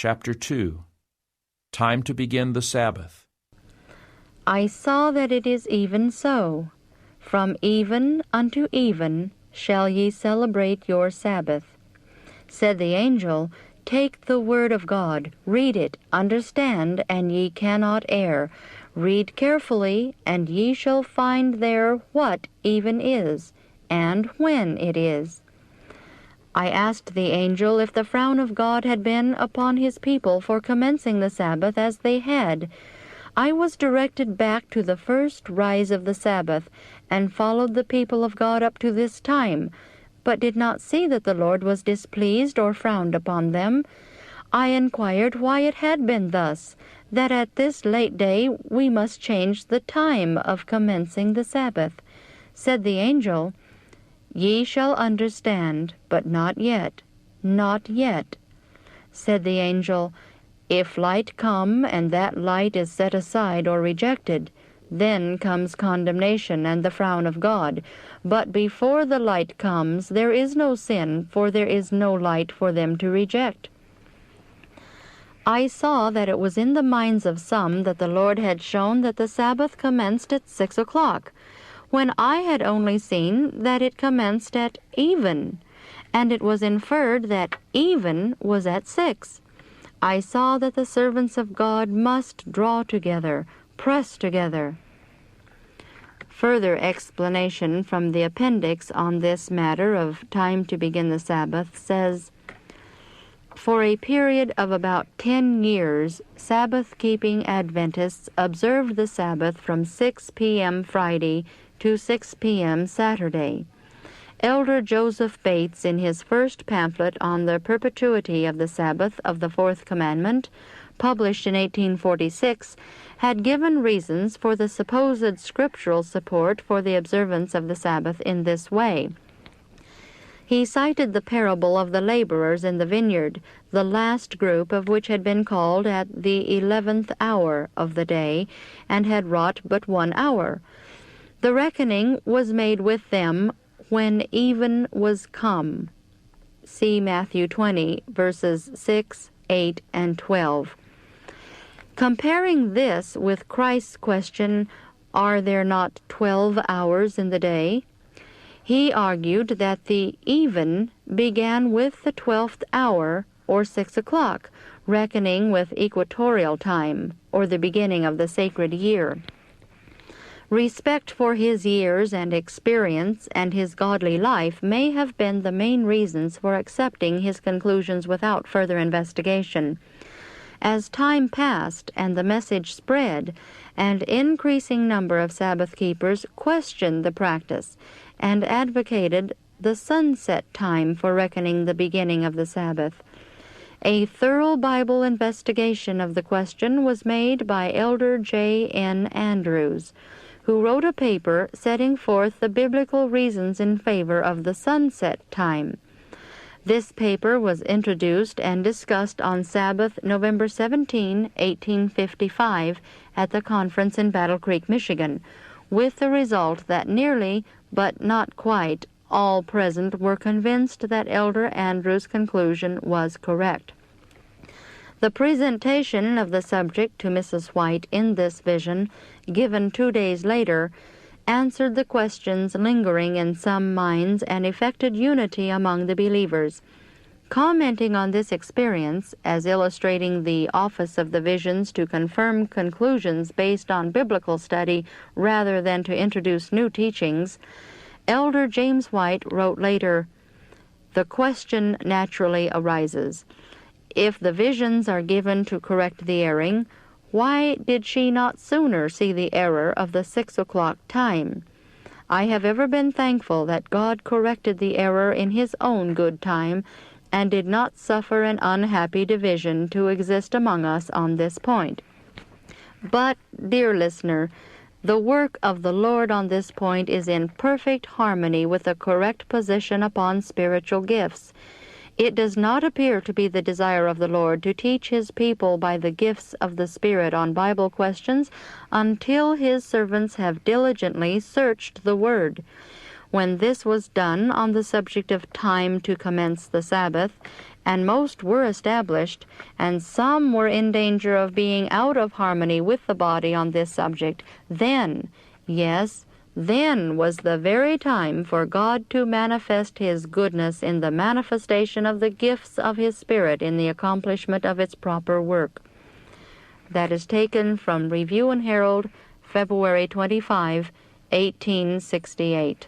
Chapter 2. Time to begin the Sabbath. I saw that it is even so. From even unto even shall ye celebrate your Sabbath. Said the angel, Take the word of God, read it, understand, and ye cannot err. Read carefully, and ye shall find there what even is, and when it is. I asked the angel if the frown of God had been upon his people for commencing the Sabbath as they had. I was directed back to the first rise of the Sabbath, and followed the people of God up to this time, but did not see that the Lord was displeased or frowned upon them. I inquired why it had been thus, that at this late day we must change the time of commencing the Sabbath. Said the angel, Ye shall understand, but not yet, not yet. Said the angel, If light come, and that light is set aside or rejected, then comes condemnation and the frown of God. But before the light comes, there is no sin, for there is no light for them to reject. I saw that it was in the minds of some that the Lord had shown that the Sabbath commenced at 6 o'clock, when I had only seen that it commenced at even, and it was inferred that even was at 6. I saw that the servants of God must draw together, press together. Further explanation from the appendix on this matter of time to begin the Sabbath says, For a period of about 10 years, Sabbath-keeping Adventists observed the Sabbath from 6 p.m. Friday to 6 p.m. Saturday. Elder Joseph Bates, in his first pamphlet on the perpetuity of the Sabbath of the Fourth Commandment, published in 1846, had given reasons for the supposed scriptural support for the observance of the Sabbath in this way. He cited the parable of the laborers in the vineyard, the last group of which had been called at the 11th hour of the day, and had wrought but 1 hour. The reckoning was made with them when even was come. See Matthew 20, verses 6, 8, and 12. Comparing this with Christ's question, Are there not 12 hours in the day? He argued that the even began with the 12th hour, or 6 o'clock, reckoning with equatorial time, or the beginning of the sacred year. Respect for his years and experience and his godly life may have been the main reasons for accepting his conclusions without further investigation. As time passed and the message spread, an increasing number of Sabbath keepers questioned the practice and advocated the sunset time for reckoning the beginning of the Sabbath. A thorough Bible investigation of the question was made by Elder J.N. Andrews, who wrote a paper setting forth the biblical reasons in favor of the sunset time. This paper was introduced and discussed on Sabbath, November 17, 1855, at the conference in Battle Creek, Michigan, with the result that nearly, but not quite, all present were convinced that Elder Andrews' conclusion was correct. The presentation of the subject to Mrs. White in this vision, given 2 days later, answered the questions lingering in some minds and effected unity among the believers. Commenting on this experience, as illustrating the office of the visions to confirm conclusions based on biblical study rather than to introduce new teachings, Elder James White wrote later, The question naturally arises, if the visions are given to correct the erring, why did she not sooner see the error of the 6 o'clock time? I have ever been thankful that God corrected the error in His own good time, and did not suffer an unhappy division to exist among us on this point. But, dear listener, the work of the Lord on this point is in perfect harmony with a correct position upon spiritual gifts. It does not appear to be the desire of the Lord to teach His people by the gifts of the Spirit on Bible questions until His servants have diligently searched the Word. When this was done on the subject of time to commence the Sabbath, and most were established, and some were in danger of being out of harmony with the body on this subject, then, yes, then was the very time for God to manifest His goodness in the manifestation of the gifts of His Spirit in the accomplishment of its proper work. That is taken from Review and Herald, February 25, 1868.